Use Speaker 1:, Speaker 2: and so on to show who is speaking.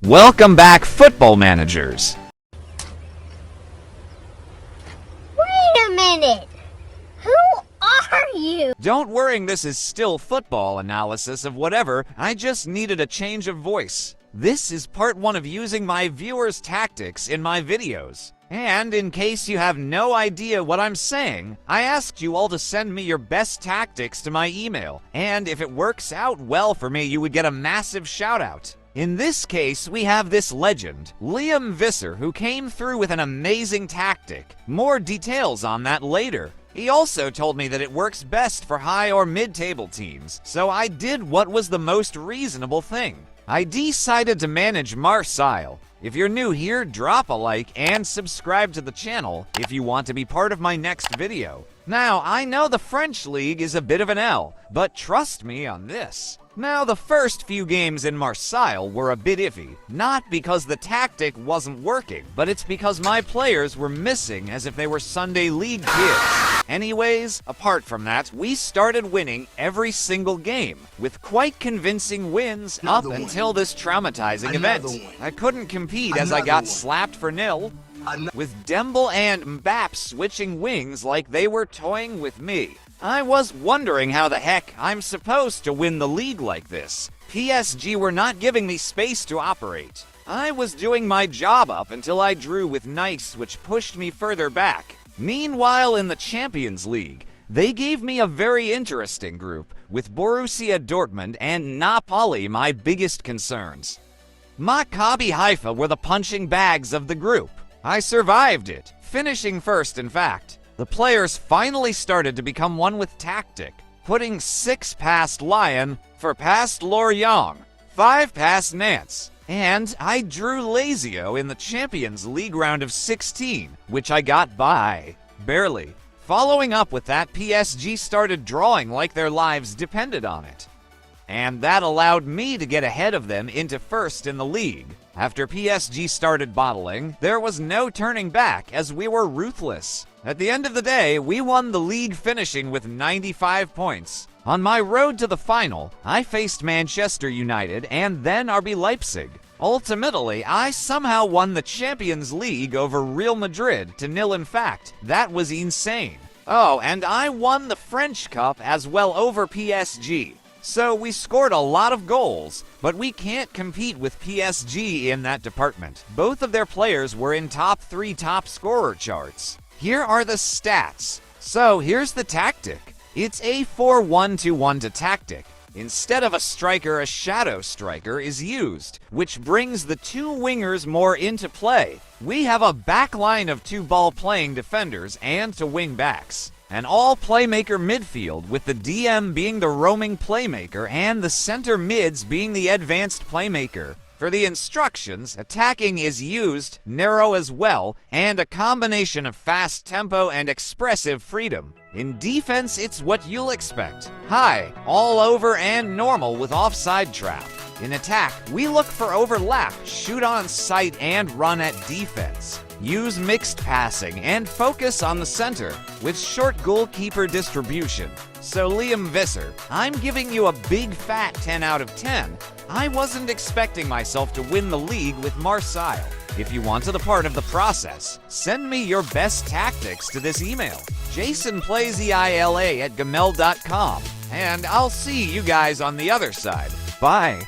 Speaker 1: Welcome back, football managers.
Speaker 2: Wait a minute! Who are you?
Speaker 1: Don't worry, this is still football analysis of whatever. I just needed a change of voice. This is part 1 of using my viewers' tactics in my videos. And in case you have no idea what I'm saying, I asked you all to send me your best tactics to my email. And if it works out well for me, you would get a massive shout out. In this case, we have this legend, Liam Visser, who came through with an amazing tactic. More details on that later. He also told me that it works best for high or mid-table teams, so I did what was the most reasonable thing. I decided to manage Marseille. If you're new here, drop a like and subscribe to the channel if you want to be part of my next video. Now, I know the French league is a bit of an L, but trust me on this. Now, the first few games in Marseille were a bit iffy, not because the tactic wasn't working, but it's because my players were missing as if they were Sunday league kids. Anyways, apart from that, we started winning every single game, with quite convincing wins up until this traumatizing event. I couldn't compete as I got slapped for nil, with Dembele and Mbappe switching wings like they were toying with me. I was wondering how the heck I'm supposed to win the league like this. PSG were not giving me space to operate. I was doing my job up until I drew with Nice, which pushed me further back. Meanwhile, in the Champions League, they gave me a very interesting group, with Borussia Dortmund and Napoli my biggest concerns. Maccabi Haifa were the punching bags of the group. I survived it, finishing first in fact. The players finally started to become one with tactic, putting 6 past Lyon for past Lorient, 5 past Nantes, and I drew Lazio in the Champions League round of 16, which I got by, barely. Following up with that, PSG started drawing like their lives depended on it. And that allowed me to get ahead of them into first in the league. After PSG started bottling, there was no turning back as we were ruthless. At the end of the day, we won the league, finishing with 95 points. On my road to the final, I faced Manchester United and then RB Leipzig. Ultimately, I somehow won the Champions League over Real Madrid to 0 in fact. That was insane. Oh, and I won the French Cup as well over PSG. So we scored a lot of goals, but we can't compete with PSG in that department. Both of their players were in top 3 top scorer charts. Here are the stats. So here's the tactic. It's a 4-1-2-1 tactic. Instead of a striker, a shadow striker is used, which brings the 2 wingers more into play. We have a back line of 2 ball-playing defenders and 2 wing backs. An all-playmaker midfield, with the DM being the roaming playmaker and the center mids being the advanced playmaker. For the instructions, attacking is used, narrow as well, and a combination of fast tempo and expressive freedom. In defense, it's what you'll expect. High, all over, and normal with offside trap. In attack, we look for overlap, shoot on sight, and run at defense. Use mixed passing and focus on the center with short goalkeeper distribution. So Liam Visser, I'm giving you a big fat 10 out of 10. I wasn't expecting myself to win the league with Marseille. If you want to be part of the process, send me your best tactics to this email, jasonplayseila@gmail.com, and I'll see you guys on the other side. Bye.